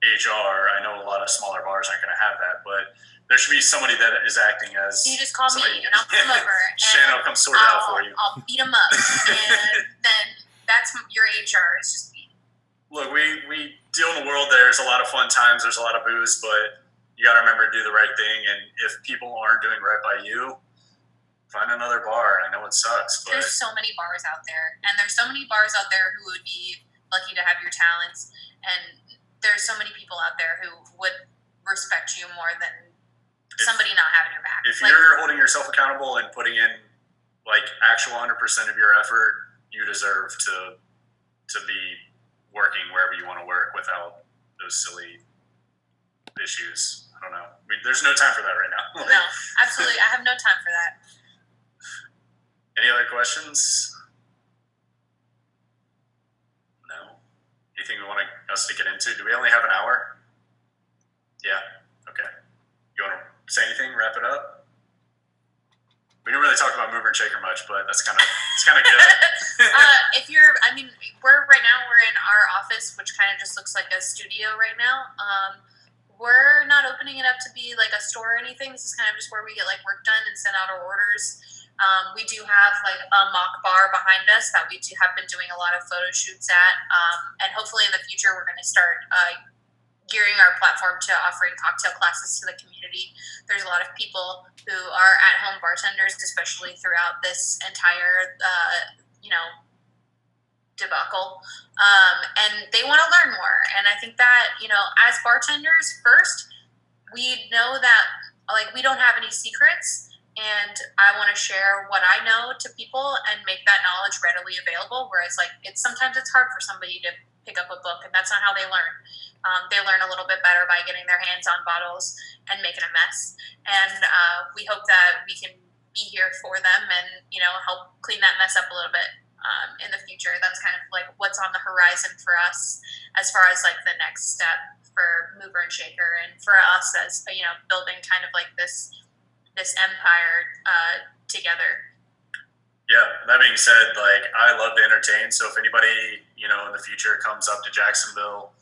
S3: HR. I know a lot of smaller bars aren't going to have that, but there should be somebody that is acting as.
S4: You just call
S3: somebody,
S4: me and I'll come over.
S3: Shannon will come sort it out for you.
S4: I'll beat them up, and then that's your HR. It's just me.
S3: Look, we deal in a world. There's a lot of fun times. There's a lot of booze, but you got to remember to do the right thing. And if people aren't doing right by you, find another bar. I know it sucks, but
S4: there's so many bars out there, and there's so many bars out there who would be lucky to have your talents, and there's so many people out there who would respect you more than somebody not having your back.
S3: If you're holding yourself accountable and putting in like actual 100% of your effort, you deserve to be working wherever you want to work without those silly issues. I don't know. There's no time for that right now.
S4: No, absolutely. I have no time for that.
S3: Any other questions? No? Anything we want us to get into? Do we only have an hour? Yeah. Okay. You want to say anything? Wrap it up? We didn't really talk about mover and shaker much, but it's kind of good.
S4: We're in our office, which kind of just looks like a studio right now. We're not opening it up to be like a store or anything. This is kind of just where we get like work done and send out our orders. We do have like a mock bar behind us that we have been doing a lot of photo shoots at, and hopefully in the future we're going to start gearing our platform to offering cocktail classes to the community. There's a lot of people who are at-home bartenders, especially throughout this entire, debacle, and they want to learn more. And I think that, as bartenders, first, we know that, like, we don't have any secrets, and I want to share what I know to people and make that knowledge readily available, whereas, like, sometimes it's hard for somebody to pick up a book, and that's not how they learn. They learn a little bit better by getting their hands on bottles and making a mess. And we hope that we can be here for them and, help clean that mess up a little bit in the future. That's kind of like what's on the horizon for us as far as like the next step for Mover and Shaker, and for us as, building kind of like this empire together.
S3: Yeah, that being said, like, I love to entertain. So if anybody, in the future comes up to Jacksonville,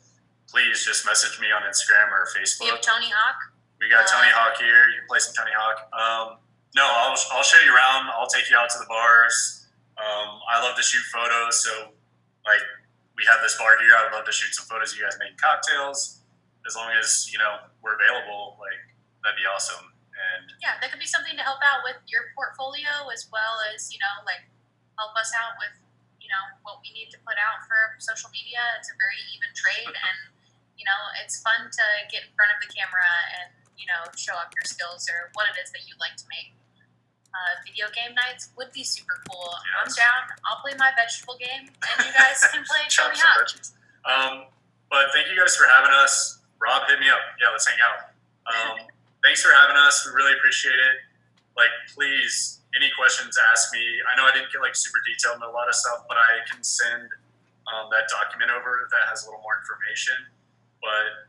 S3: please just message me on Instagram or Facebook.
S4: We have Tony Hawk.
S3: We got Tony Hawk here. You can play some Tony Hawk. No, I'll show you around. I'll take you out to the bars. I love to shoot photos. So, like, we have this bar here. I would love to shoot some photos of you guys making cocktails. As long as, we're available, like, that'd be awesome. And
S4: yeah, that could be something to help out with your portfolio, as well as, like, help us out with, what we need to put out for social media. It's a very even trade, and you know, it's fun to get in front of the camera and, you know, show off your skills or what it is that you like to make. Video game nights would be super cool.
S3: Yes.
S4: I'm down. I'll play my vegetable game, and you guys can play
S3: Chop
S4: Tony
S3: some
S4: Hawk.
S3: veggies. But thank you guys for having us. Rob, hit me up. Yeah, let's hang out. Thanks for having us. We really appreciate it. Like, please, any questions, ask me. I know I didn't get like super detailed in a lot of stuff, but I can send that document over that has a little more information. But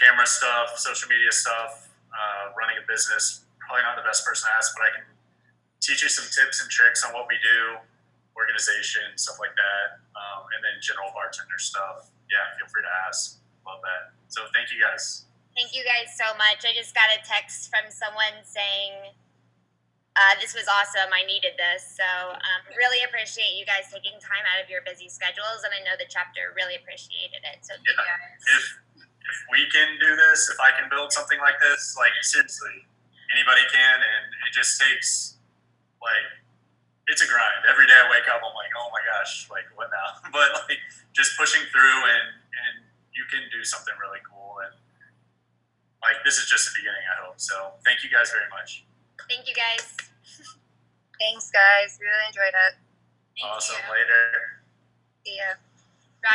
S3: camera stuff, social media stuff, running a business, probably not the best person to ask, but I can teach you some tips and tricks on what we do, organization, stuff like that, and then general bartender stuff. Yeah, feel free to ask. Love that. So thank you guys.
S2: Thank you guys so much. I just got a text from someone saying, this was awesome. I needed this. So really appreciate you guys taking time out of your busy schedules. And I know the chapter really appreciated it. So thank you guys.
S3: If we can do this, if I can build something like this, like seriously, anybody can. And it just takes, like, it's a grind. Every day I wake up, I'm like, oh my gosh, like what now? But like just pushing through and you can do something really cool. And like, this is just the beginning, I hope. So thank you guys very much.
S2: Thank you guys.
S5: Thanks, guys. Really enjoyed it.
S3: Awesome. Later.
S5: See ya.